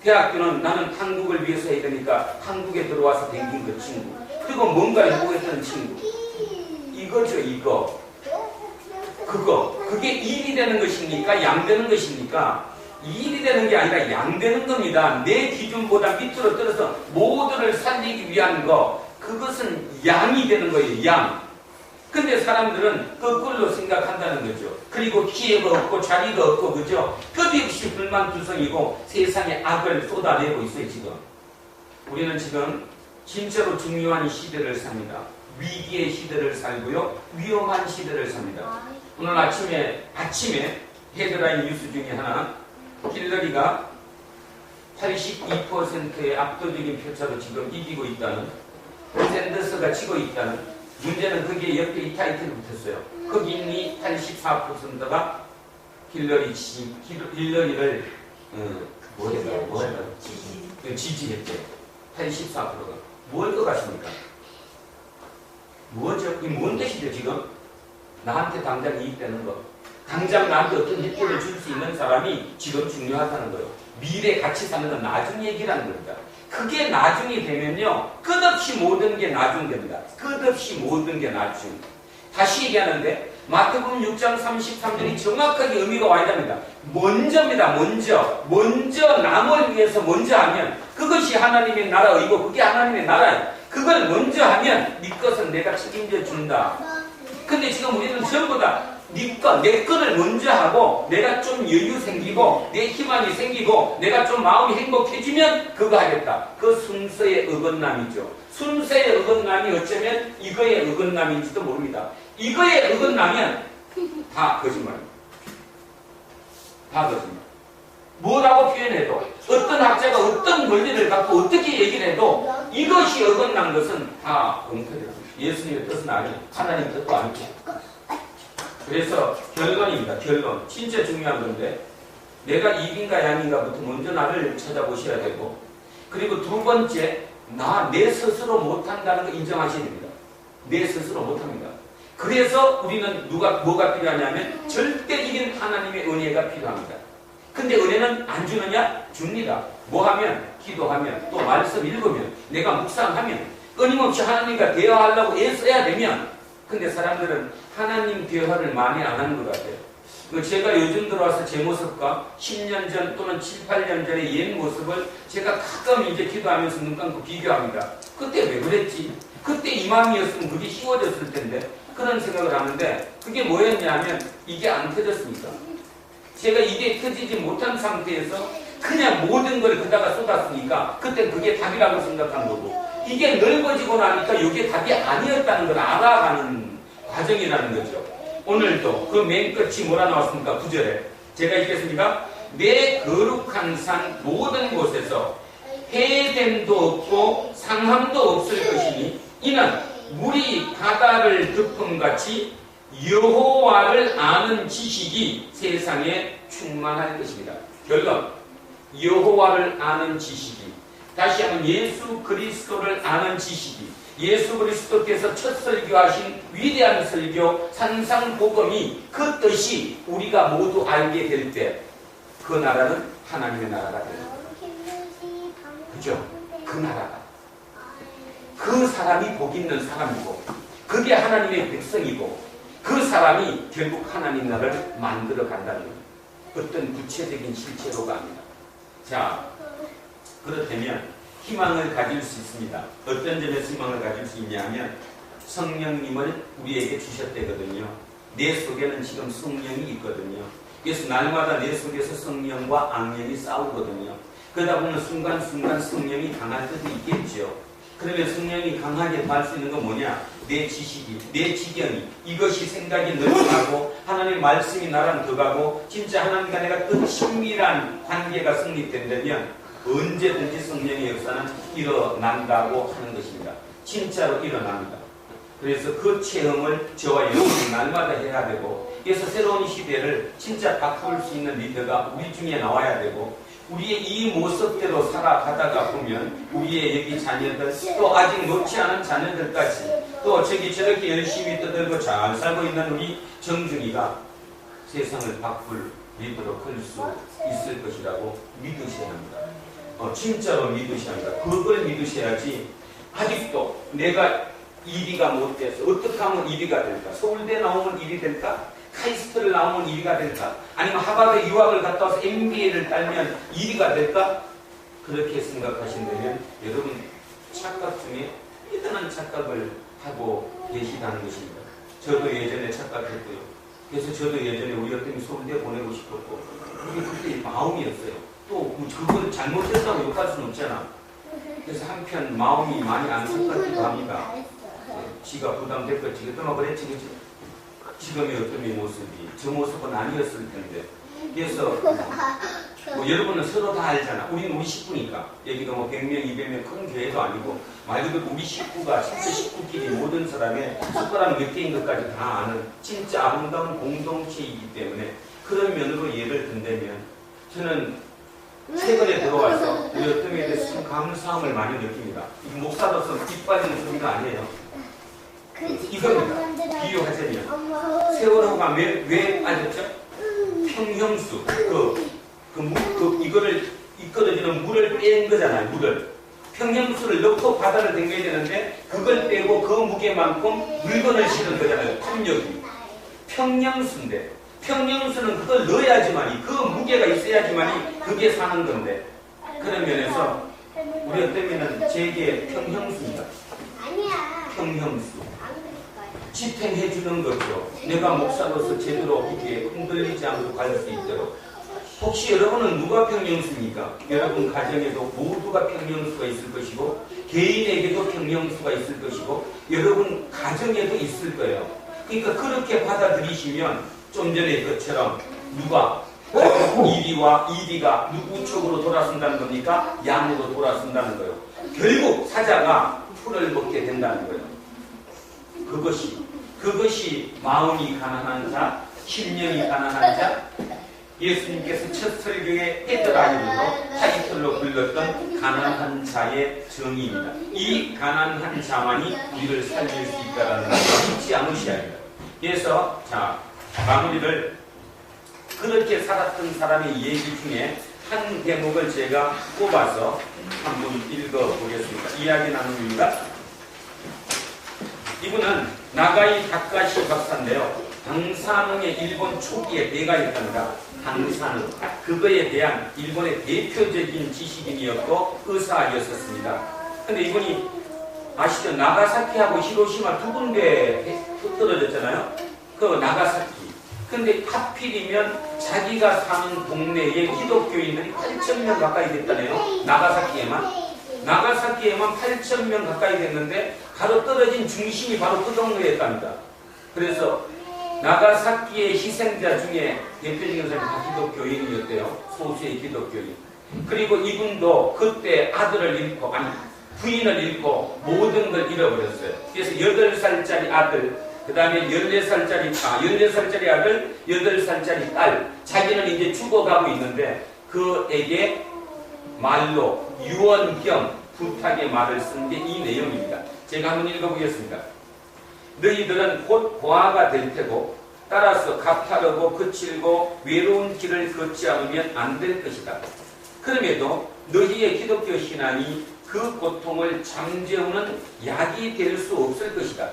대학교는 나는 한국을 위해서 해야 되니까 한국에 들어와서 댕긴 그 친구. 그리고 뭔가 연구했던 친구. 이거죠, 이거. 그게 일이 되는 것입니까? 양 되는 것입니까? 일이 되는 게 아니라 양 되는 겁니다. 내 기준보다 밑으로 떨어서 모두를 살리기 위한 거. 그것은 양이 되는 거예요, 양. 근데 사람들은 거꾸로 생각한다는 거죠. 그리고 기회가 없고 자리가 없고, 그죠? 끝없이 불만투성이고 세상에 악을 쏟아내고 있어요, 지금. 우리는 지금 진짜로 중요한 시대를 삽니다. 위기의 시대를 살고요. 위험한 시대를 삽니다. 오늘 아침에 헤드라인 뉴스 중에 하나, 힐러리가 82%의 압도적인 표차로 지금 이기고 있다는, 샌더스가 지고 있다는, 문제는 거기에 옆에 이 타이틀이 붙었어요. 흑인이 84%가 힐러리를 지지했대. 84%가. 뭘 것 같습니까? 뭐죠? 이게 뭔 뜻이죠, 지금? 나한테 당장 이익되는 거. 당장 나한테 어떤 혜택을 줄 수 있는 사람이 지금 중요하다는 거예요. 미래 같이 사는 건 나중 얘기라는 겁니다. 그게 나중이 되면요, 끝없이 모든 게 나중됩니다. 끝없이 모든 게 나중. 다시 얘기하는데, 마태복음 6장 33절이 정확하게 의미가 와야 됩니다. 먼저입니다, 먼저 남을 위해서 먼저 하면 그것이 하나님의 나라이고 그게 하나님의 나라예요. 그걸 먼저 하면 네 것은 내가 책임져 준다. 근데 지금 우리는 전부 다 내 거를 먼저 하고 내가 좀 여유 생기고 내 희망이 생기고 내가 좀 마음이 행복해지면 그거 하겠다. 그 순서의 어긋남이죠. 순서의 어긋남이 어쩌면 이거의 어긋남인지도 모릅니다. 이거에 어긋나면 다 거짓말입니다. 다 거짓말. 뭐라고 표현해도 어떤 학자가 어떤 원리를 갖고 어떻게 얘기를 해도 이것이 어긋난 것은 다 엉터리다. 예수님의 뜻은 아니에요. 하나님 뜻도 아니고. 그래서 결론입니다. 결론. 진짜 중요한 건데 내가 이인가 양인가부터 먼저 나를 찾아보셔야 되고, 그리고 두 번째, 내 스스로 못한다는 거 인정하셔야 됩니다. 내 스스로 못합니다. 그래서 우리는 뭐가 필요하냐면 절대적인 하나님의 은혜가 필요합니다. 근데 은혜는 안 주느냐? 줍니다. 뭐 하면? 기도하면, 또 말씀 읽으면, 내가 묵상하면, 끊임없이 하나님과 대화하려고 애써야 되면. 근데 사람들은 하나님 대화를 많이 안 하는 것 같아요. 제가 요즘 들어와서 제 모습과 10년 전 또는 7, 8년 전의 옛 모습을 제가 가끔 이제 기도하면서 눈 감고 비교합니다. 그때 왜 그랬지? 그때 이 마음이었으면 그게 쉬워졌을 텐데. 그런 생각을 하는데 그게 뭐였냐면 이게 안 터졌습니다. 제가 입에 터지지 못한 상태에서 그냥 모든 걸 그다가 쏟았으니까 그때 그게 답이라고 생각한 거고, 이게 넓어지고 나니까 이게 답이 아니었다는 걸 알아가는 과정이라는 거죠. 오늘도 그 맨 끝이 뭐라 나왔습니까? 9절에 제가 읽겠습니다. 내 거룩한 산 모든 곳에서 해됨도 없고 상함도 없을 것이니 이는 물이 바다를 덮음같이 여호와를 아는 지식이 세상에 충만할 것입니다. 결론, 여호와를 아는 지식이, 다시 한번 예수 그리스도를 아는 지식이, 예수 그리스도께서 첫 설교하신 위대한 설교 산상복음이 그 뜻이 우리가 모두 알게 될 때 그 나라는 하나님의 나라가 됩니다. 그죠? 그 나라가, 그 사람이 복 있는 사람이고 그게 하나님의 백성이고 그 사람이 결국 하나님 나라를 만들어 간다는 겁니다. 어떤 구체적인 실체로가 아니다. 자, 그렇다면 희망을 가질 수 있습니다. 어떤 점에서 희망을 가질 수 있냐면 성령님을 우리에게 주셨대거든요. 내 속에는 지금 성령이 있거든요. 그래서 날마다 내 속에서 성령과 악령이 싸우거든요. 그러다 보면 순간순간 성령이 강할 때도 있겠죠. 그러면 성령이 강하게 할 수 있는 건 뭐냐? 내 지식이, 내 지경이, 이것이 생각이 넓어가고 하나님의 말씀이 나랑 들어가고 진짜 하나님과 내가 그 친밀한 관계가 성립된다면 언제든지 성령의 역사는 일어난다고 하는 것입니다. 진짜로 일어납니다. 그래서 그 체험을 저와 여러분이 날마다 해야 되고, 그래서 새로운 시대를 진짜 바꿀 수 있는 리더가 우리 중에 나와야 되고, 우리의 이 모습대로 살아가다가 보면 우리의 여기 자녀들, 또 아직 놓지 않은 자녀들까지, 또 저기 저렇게 열심히 떠들고 잘 살고 있는 우리 정중이가 세상을 바꿀 리더로 클 수 있을 것이라고 믿으셔야 합니다. 진짜로 믿으셔야 합니다. 그걸 믿으셔야지. 아직도 내가 1위가 못 돼서 어떻게 하면 1위가 될까? 서울대 나오면 1위 될까? 카이스트를 나오면 1위가 될까? 아니면 하버드 유학을 갔다 와서 MBA를 따면 1위가 될까? 그렇게 생각하신다면 여러분 착각 중에 대단한 착각을 하고 계시다는 것입니다. 저도 예전에 착각했고요. 그래서 저도 예전에 우리 어떤 서울대 보내고 싶었고, 그게 그때 마음이었어요. 또 그걸 잘못했다고 욕할 수는 없잖아. 그래서 한편 마음이 많이 안타깝기도 합니다. 지가 부담될까 지가 떠나버렸지, 그죠? 지금의 어떤 모습이 저 모습은 아니었을 텐데. 그래서 여러분은 서로 다 알잖아. 우리 식구니까. 여기가 뭐 100명, 200명 큰 교회도 아니고 말 그대로 우리 식구가 진짜 식구끼리 모든 사람의 숟가락 몇 개인 것까지 다 아는 진짜 아름다운 공동체이기 때문에 그런 면으로 예를 든다면 저는 최근에 들어와서 우리 어떤 에 대해서 참 감사함을 많이 느낍니다. 목사로서 입 빠지는 소리가 아니에요. 이겁니다. 비유하자면 세월호가 왜 빠졌죠? 평형수 이거를 이끌어주는 물을 뺀 거잖아요. 물을 평형수를 넣고 바다를 댕겨야 되는데 그걸 빼고 그 무게만큼 물건을 실은 거잖아요. 탐력이 평형수인데 평형수는 그걸 넣어야지만이 그 무게가 있어야지만이 그게 사는 건데, 그런 면에서 우리 어쩌면은 제게 평형수입니다. 평형수 지탱해 주는 거죠. 내가 목사로서 제대로 이게 흔들리지 않고 갈 수 있도록. 혹시 여러분은 누가 평형수입니까? 여러분 가정에도 모두가 평형수가 있을 것이고 개인에게도 평형수가 있을 것이고 여러분 가정에도 있을 거예요. 그러니까 그렇게 받아들이시면 좀 전에 것처럼 누가 1위가 누구 쪽으로 돌아선다는 겁니까? 양으로 돌아선다는 거예요. 결국 사자가 풀을 먹게 된다는 거예요. 그것이 마음이 가난한 자, 심령이 가난한 자, 예수님께서 첫 설교의 헤드라인으로 타이틀로 불렀던 가난한 자의 정의입니다. 이 가난한 자만이 우리를 살릴 수 있다는 것을 잊지 않으셔야 합니다. 그래서 마무리를 그렇게 살았던 사람의 얘기 중에 한 대목을 제가 뽑아서 한번 읽어보겠습니다. 이야기 나눕니다. 이분은 나가이 다카시 박사인데요. 방사능의 일본 초기에 대가였답니다. 방사능. 그거에 대한 일본의 대표적인 지식인이었고 의사였었습니다. 근데 이분이 아시죠? 나가사키하고 히로시마 두 군데 떨어졌잖아요. 그 나가사키. 근데 하필이면 자기가 사는 동네에 기독교인들이 8,000명 가까이 됐다네요. 나가사키에만 8,000명 가까이 됐는데 바로 떨어진 중심이 바로 그 동네였답니다. 그래서 나가사키의 희생자 중에 대표적인 사람이 다 기독교인이었대요. 소수의 기독교인. 그리고 이분도 그때 아들을 잃고, 아니 부인을 잃고 모든 걸 잃어버렸어요. 그래서 8살짜리 아들, 그 다음에 14살짜리 아들, 8살짜리 딸, 자기는 이제 죽어가고 있는데 그에게 말로 유언 겸 부탁의 말을 쓴 게 이 내용입니다. 제가 한번 읽어보겠습니다. 너희들은 곧 고아가 될 테고 따라서 가파르고 거칠고 외로운 길을 걷지 않으면 안 될 것이다. 그럼에도 너희의 기독교 신앙이 그 고통을 잠재우는 약이 될 수 없을 것이다.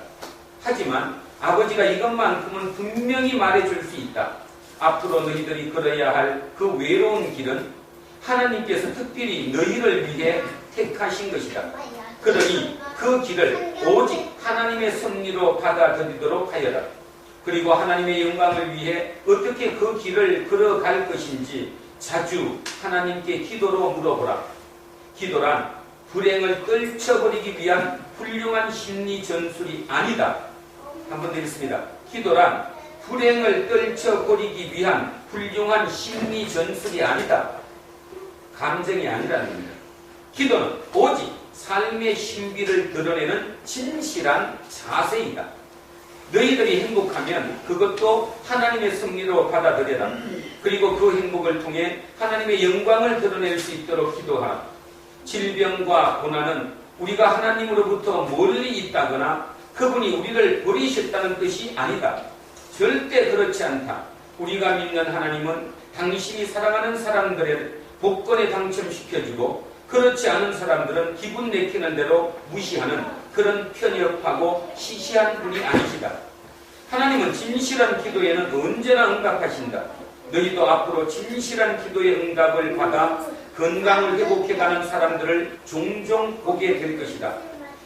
하지만 아버지가 이것만큼은 분명히 말해줄 수 있다. 앞으로 너희들이 걸어야 할 그 외로운 길은 하나님께서 특별히 너희를 위해 택하신 것이다. 그러니 그 길을 오직 하나님의 섭리로 받아들이도록 하여라. 그리고 하나님의 영광을 위해 어떻게 그 길을 걸어갈 것인지 자주 하나님께 기도로 물어보라. 기도란 불행을 떨쳐버리기 위한 훌륭한 심리 전술이 아니다. 한 번 더 읽습니다. 기도란 불행을 떨쳐버리기 위한 훌륭한 심리 전술이 아니다. 감정이 아니라는 겁니다. 기도는 오직 삶의 신비를 드러내는 진실한 자세이다. 너희들이 행복하면 그것도 하나님의 섭리로 받아들여라. 그리고 그 행복을 통해 하나님의 영광을 드러낼 수 있도록 기도하라. 질병과 고난은 우리가 하나님으로부터 멀리 있다거나 그분이 우리를 버리셨다는 뜻이 아니다. 절대 그렇지 않다. 우리가 믿는 하나님은 당신이 사랑하는 사람들의 복권에 당첨시켜주고 그렇지 않은 사람들은 기분 내키는 대로 무시하는 그런 편협하고 시시한 분이 아니시다. 하나님은 진실한 기도에는 언제나 응답하신다. 너희도 앞으로 진실한 기도의 응답을 받아 건강을 회복해가는 사람들을 종종 보게 될 것이다.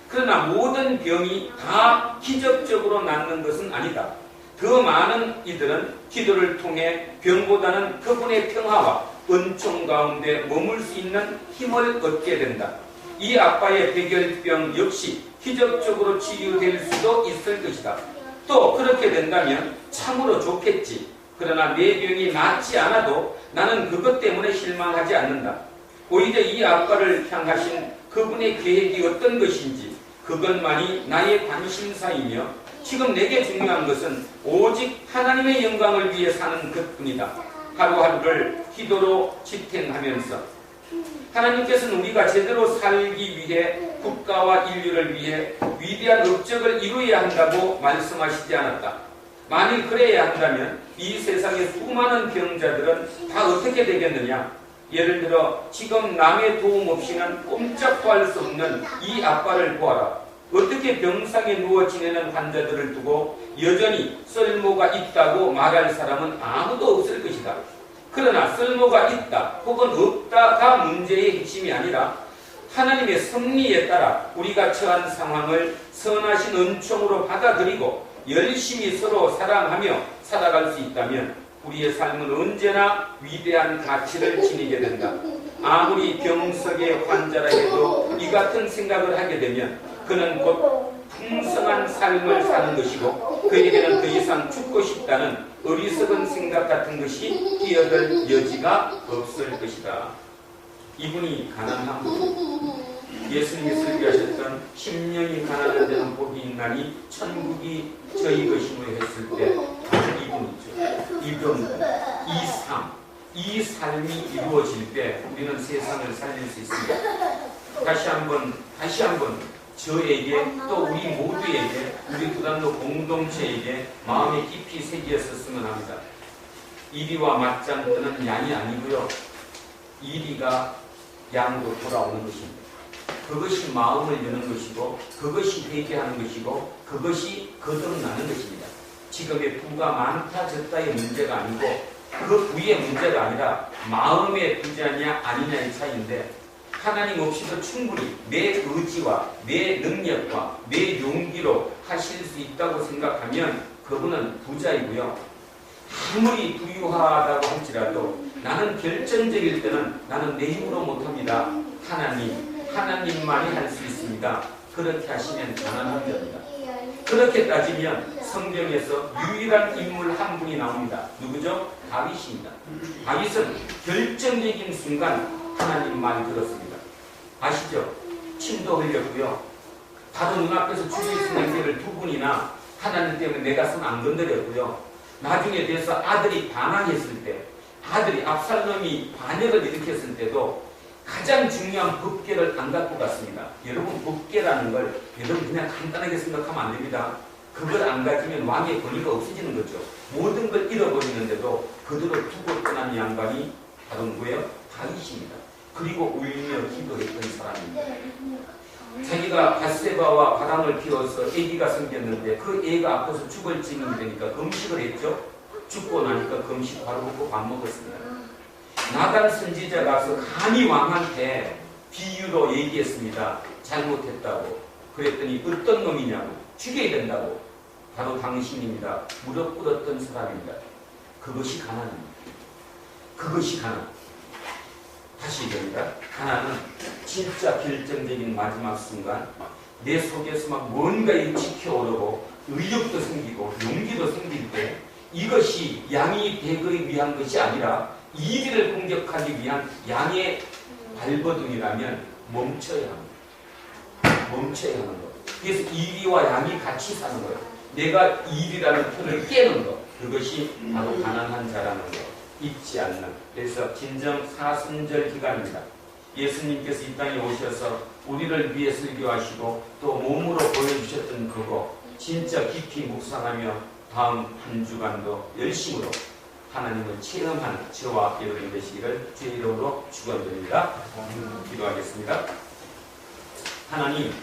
그러나 모든 병이 다 기적적으로 낫는 것은 아니다. 더 많은 이들은 기도를 통해 병보다는 그분의 평화와 은총 가운데 머물 수 있는 힘을 얻게 된다. 이 아빠의 백열병 역시 기적적으로 치유될 수도 있을 것이다. 또 그렇게 된다면 참으로 좋겠지. 그러나 내 병이 낫지 않아도 나는 그것 때문에 실망하지 않는다. 오히려 이 아빠를 향하신 그분의 계획이 어떤 것인지 그것만이 나의 관심사이며 지금 내게 중요한 것은 오직 하나님의 영광을 위해 사는 것뿐이다. 하루하루를 기도로 지탱하면서 하나님께서는 우리가 제대로 살기 위해 국가와 인류를 위해 위대한 업적을 이루어야 한다고 말씀하시지 않았다. 만일 그래야 한다면 이 세상의 수많은 병자들은 다 어떻게 되겠느냐? 예를 들어 지금 남의 도움 없이는 꼼짝도 할 수 없는 이 아빠를 보아라. 어떻게 병상에 누워 지내는 환자들을 두고 여전히 쓸모가 있다고 말할 사람은 아무도 없을 것이다. 그러나 쓸모가 있다 혹은 없다가 문제의 핵심이 아니라 하나님의 섭리에 따라 우리가 처한 상황을 선하신 은총으로 받아들이고 열심히 서로 사랑하며 살아갈 수 있다면 우리의 삶은 언제나 위대한 가치를 지니게 된다. 아무리 병석의 환자라 해도 이 같은 생각을 하게 되면 그는 곧 풍성한 삶을 사는 것이고 그에게는 더 이상 죽고 싶다는 어리석은 생각 같은 것이 뛰어들 여지가 없을 것이다. 이분이 가난한 분, 예수님이 설교하셨던 10년이 가난한 데는 복이 있나니 천국이 저희 것이며 했을 때 이분이죠. 이분, 이 삶이 이루어질 때 우리는 세상을 살릴 수 있습니다. 다시 한번 저에게 또 우리 모두에게 우리 부담도 공동체에게 마음에 깊이 새기었었으면 합니다. 이리와 맞짱 뜨는 양이 아니고요. 이리가 양으로 돌아오는 것입니다. 그것이 마음을 여는 것이고 그것이 회개하는 것이고 그것이 거듭나는 것입니다. 지금의 부가 많다 적다의 문제가 아니고 그 부의 문제가 아니라 마음의 부자냐 아니냐의 차이인데 하나님 없이도 충분히 내 의지와 내 능력과 내 용기로 하실 수 있다고 생각하면 그분은 부자이고요. 아무리 부유하다고 할지라도 나는 결정적일 때는 나는 내 힘으로 못합니다. 하나님만이 할 수 있습니다. 그렇게 하시면 가난한 겁니다. 그렇게 따지면 성경에서 유일한 인물 한 분이 나옵니다. 누구죠? 다윗입니다. 다윗은 결정적인 순간 하나님 말 들었습니다. 아시죠? 침도 흘렸고요. 바로 눈앞에서 죽을 수 있는 개를 2분이나 하나님 때문에 내 가슴 안 건드렸고요. 나중에 돼서 아들이 반항했을 때, 아들이 압살롬이 반역을 일으켰을 때도 가장 중요한 법궤를 안 갖고 갔습니다. 여러분, 법궤라는 걸 여러분 그냥 간단하게 생각하면 안 됩니다. 그걸 안 가지면 왕의 권위가 없어지는 거죠. 모든 걸 잃어버리는데도 그대로 두고 떠난 양반이 바로 누구예요? 다윗입니다. 그리고 울며 기도했던 사람입니다. 자기가 밧세바와 바람을 피워서 아기가 생겼는데 그 애가 아파서 죽을 징이 되니까 금식을 했죠. 죽고 나니까 금식 바로 먹고 밥 먹었습니다. 나단 선지자가 가서 감히 왕한테 비유로 얘기했습니다. 잘못했다고. 그랬더니 어떤 놈이냐고. 죽여야 된다고. 바로 당신입니다. 무릎 꿇었던 사람입니다. 그것이 가난입니다. 그것이 가난. 다시 얘기합니다. 가난은 진짜 결정적인 마지막 순간 내 속에서 막 뭔가 지켜오르고 의욕도 생기고 용기도 생길 때 이것이 양이 되기 위한 것이 아니라 이리를 공격하기 위한 양의 발버둥이라면 멈춰야 합니다. 멈춰야 하는 것. 그래서 이리와 양이 같이 사는 거예요. 내가 이리라는 틀을 깨는 것. 그것이 바로 가난한 자라는 것. 잊지 않는. 그래서 진정 사순절 기간입니다. 예수님께서 이 땅에 오셔서 우리를 위해 설교하시고 또 몸으로 보여주셨던 그거 진짜 깊이 묵상하며 다음 한 주간도 열심으로 하나님을 체험하는 저와 여러분 되시기를 주의 이름으로 축원드립니다. 기도하겠습니다. 하나님,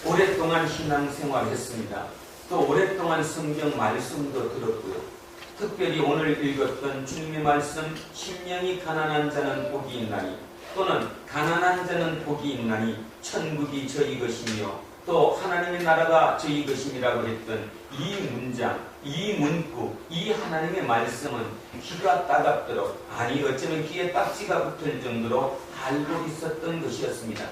오랫동안 신앙생활 했습니다. 또 오랫동안 성경 말씀도 들었고요. 특별히 오늘 읽었던 주님의 말씀, 심령이 가난한 자는 복이 있나니, 또는 가난한 자는 복이 있나니 천국이 저희 것이며 또 하나님의 나라가 저희 것임이라고 했던 이 문장, 이 문구, 이 하나님의 말씀은 귀가 따갑도록, 아니 어쩌면 귀에 딱지가 붙을 정도로 알고 있었던 것이었습니다.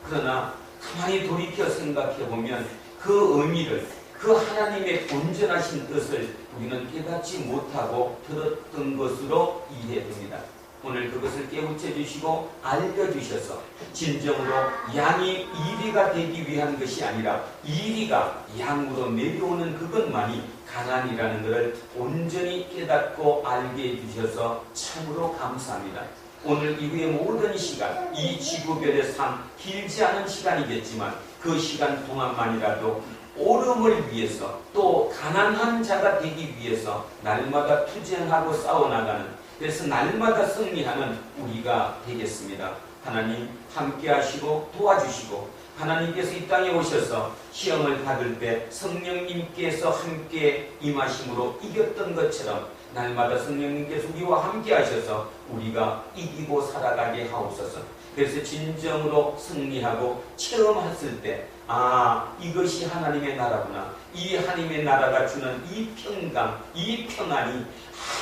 그러나 가만히 돌이켜 생각해보면 그 의미를, 그 하나님의 온전하신 뜻을 우리는 깨닫지 못하고 들었던 것으로 이해됩니다. 오늘 그것을 깨우쳐 주시고 알려주셔서 진정으로 양이 이리가 되기 위한 것이 아니라 이리가 양으로 내려오는 그것만이 가난이라는 것을 온전히 깨닫고 알게 해주셔서 참으로 감사합니다. 오늘 이후의 모든 시간, 이 지구별의 삶, 길지 않은 시간이겠지만 그 시간 동안만이라도 오름을 위해서 또 가난한 자가 되기 위해서 날마다 투쟁하고 싸워나가는, 그래서 날마다 승리하는 우리가 되겠습니다. 하나님 함께 하시고 도와주시고, 하나님께서 이 땅에 오셔서 시험을 받을 때 성령님께서 함께 임하심으로 이겼던 것처럼 날마다 성령님께서 우리와 함께 하셔서 우리가 이기고 살아가게 하옵소서. 그래서 진정으로 승리하고 체험했을 때, 아, 이것이 하나님의 나라구나. 이 하나님의 나라가 주는 이 평강, 이 평안이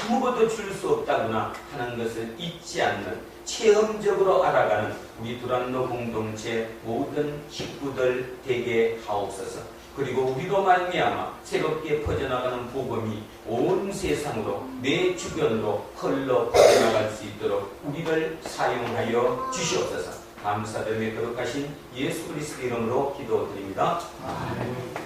아무것도 줄 수 없다구나 하는 것을 잊지 않는, 체험적으로 알아가는 우리 두란노 공동체 모든 식구들 되게 하옵소서. 그리고 우리로 말미암아 새롭게 퍼져나가는 복음이 온 세상으로, 내 주변으로 흘러 퍼져나갈 수 있도록 우리를 사용하여 주시옵소서. 감사드리며 거룩하신 예수 그리스도 이름으로 기도드립니다. 아멘.